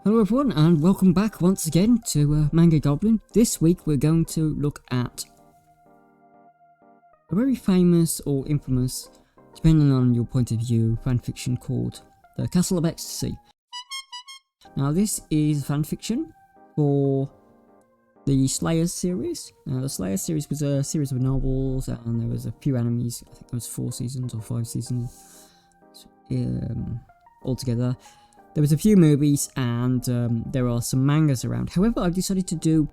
Hello everyone and welcome back once again to Manga Goblin. This week we're going to look at a very famous or infamous, depending on your point of view, fanfiction called The Castle of Ecstasy. Now this is fanfiction for the Slayers series. Now the Slayers series was a series of novels and there was a few animes. I think there was 4 seasons or 5 seasons altogether. There was a few movies and there are some mangas around. However, I've decided to do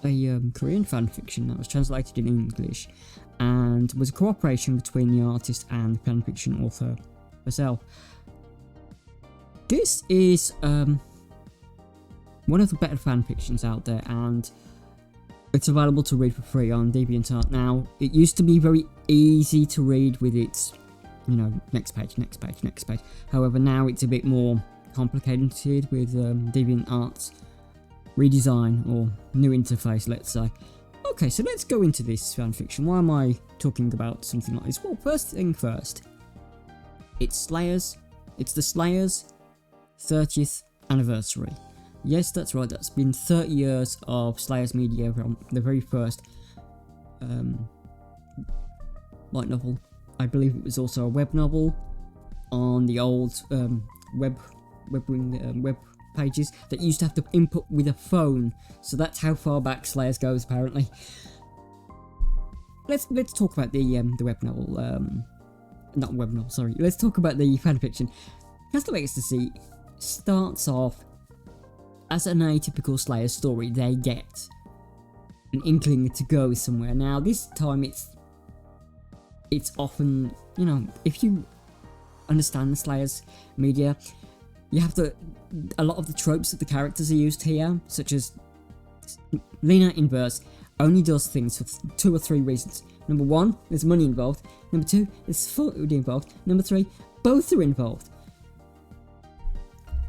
a Korean fanfiction that was translated in English and was a cooperation between the artist and the fanfiction author herself. This is one of the better fanfictions out there and it's available to read for free on DeviantArt now. It used to be very easy to read with its next page. However, now it's a bit more complicated with DeviantArt's redesign or new interface, let's say. Okay, so let's go into this fanfiction. Why am I talking about something like this? Well, first thing first, it's Slayers. It's the Slayers 30th anniversary. Yes, that's right. That's been 30 years of Slayers media from the very first light novel. I believe it was also a web novel on the old web pages that used to have to input with a phone. So that's how far back Slayers goes, apparently. Let's talk about the web novel. Not web novel, sorry. Let's talk about the fanfiction. Castle of Ecstasy starts off as an atypical Slayers story. They get an inkling to go somewhere. Now this time it's often, if you understand the Slayers media, you have a lot of the tropes that the characters are used here, such as Lena in verse only does things for 2 or 3 reasons. Number 1, there's money involved. Number 2, there's food involved. Number 3, both are involved.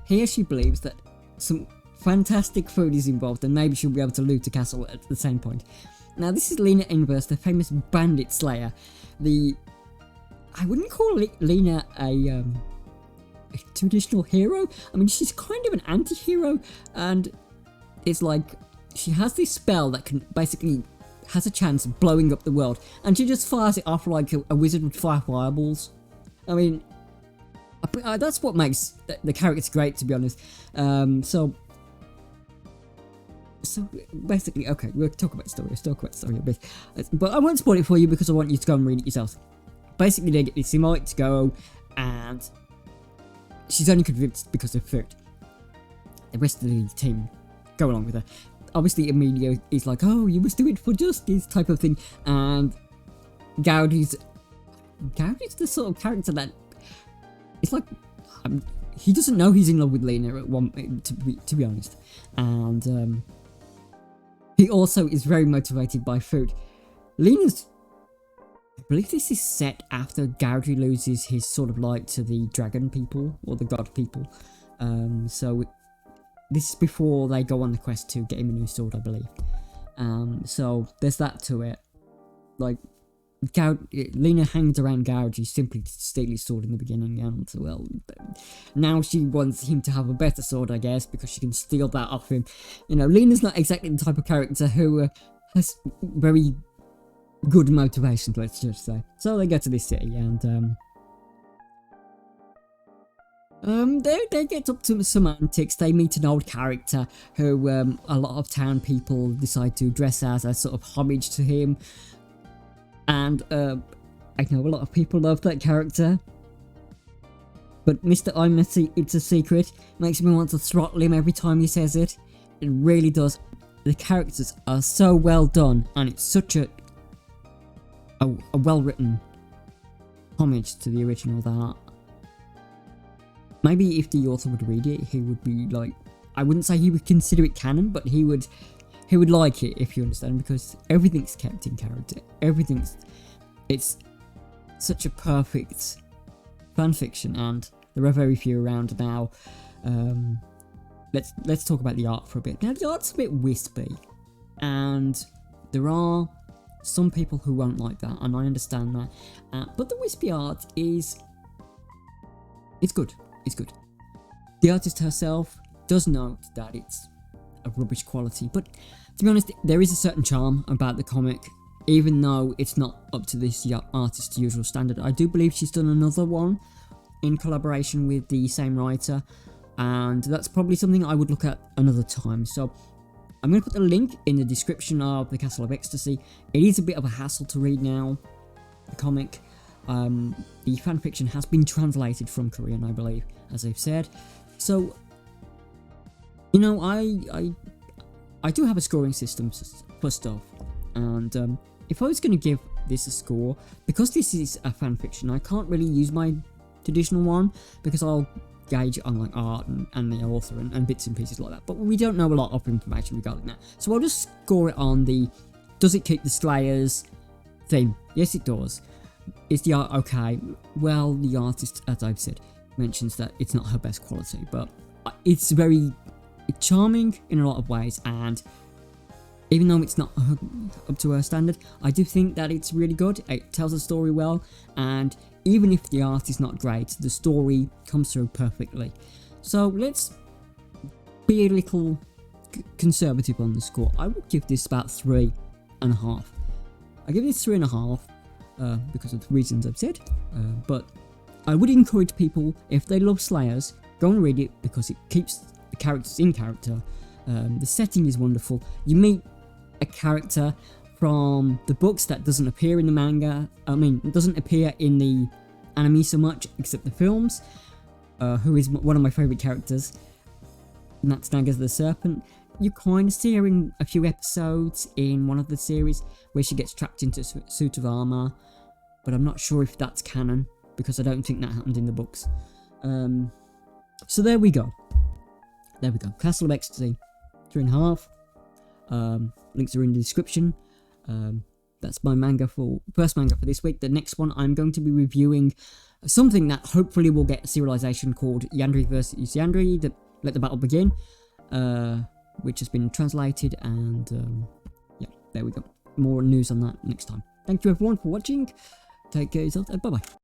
Here she believes that some fantastic food is involved and maybe she'll be able to loot a castle at the same point. Now this is Lena Inverse, the famous bandit slayer. I wouldn't call Lena a traditional hero. I mean, she's kind of an anti-hero, and it's like she has this spell that can basically has a chance of blowing up the world, and she just fires it off like a wizard would fire fireballs. I mean, that's what makes the character great, to be honest. So basically, okay, we'll talk about story. Let's talk about story a bit, but I won't spoil it for you because I want you to go and read it yourself. Basically, they get this invite to go, and she's only convinced because of food. The rest of the team go along with her. Obviously, Emilio is like, "Oh, you must do it for justice," type of thing, and Gaudi's the sort of character that it's like he doesn't know he's in love with Lena at one, to be honest, and he also is very motivated by food. Lena's, I believe this is set after Gaudi loses his sort of light to the dragon people, or the god people. So this is before they go on the quest to get him a new sword, I believe. So there's that to it. Like, Lena hangs around Gaudi simply to steal his sword in the beginning, and well, now she wants him to have a better sword, I guess, because she can steal that off him. Lena's not exactly the type of character who has very good motivations, let's just say. So they go to this city, and they get up to some antics. They meet an old character who a lot of town people decide to dress as sort of homage to him. And I know a lot of people love that character, but Mr. It's a secret makes me want to throttle him every time he says it. It really does. The characters are so well done, and it's such a well-written homage to the original that maybe if the author would read it, he would be like, I wouldn't say he would consider it canon, but he would like it, if you understand, because everything's kept in character. It's such a perfect fanfiction, and there are very few around now. Let's talk about the art for a bit. Now the art's a bit wispy, and there are some people who won't like that, and I understand that. But the wispy art is good. the artist herself does note that it's of rubbish quality, but to be honest, there is a certain charm about the comic, even though it's not up to this artist's usual standard. I do believe she's done another one in collaboration with the same writer, and that's probably something I would look at another time. So I'm going to put the link in the description of The Castle of Ecstasy. It is a bit of a hassle to read now, the comic. The fanfiction has been translated from Korean, I believe, as I've said. So, you know, I do have a scoring system for stuff, and if I was going to give this a score, because this is a fanfiction, I can't really use my traditional one, because I'll gauge it on like art and the author and bits and pieces like that, but we don't know a lot of information regarding that, so I'll just score it on the, does it keep the Slayers theme? Yes, it does. Is the art okay? Well, the artist, as I've said, mentions that it's not her best quality, but it's very charming in a lot of ways, and even though it's not up to her standard, I do think that it's really good. It tells the story well, and even if the art is not great, the story comes through perfectly. So let's be a little conservative on the score. I would give this about 3.5. I give this 3.5 because of the reasons I've said, but I would encourage people, if they love Slayers, go and read it, because it keeps the characters in character. The setting is wonderful. You meet a character from the books that doesn't appear in the manga. I mean, it doesn't appear in the anime so much, except the films, who is one of my favourite characters, and that's Naga's the Serpent. You kind of see her in a few episodes in one of the series where she gets trapped into a suit of armour, but I'm not sure if that's canon, because I don't think that happened in the books. So there we go. Castle of Ecstasy, 3.5. Links are in the description. That's my first manga for this week. The next one, I'm going to be reviewing something that hopefully will get a serialization, called Yandere vs Yandere, Let the Battle Begin, which has been translated, and yeah, there we go. More news on that next time. Thank you everyone for watching. Take care of yourself, and bye bye.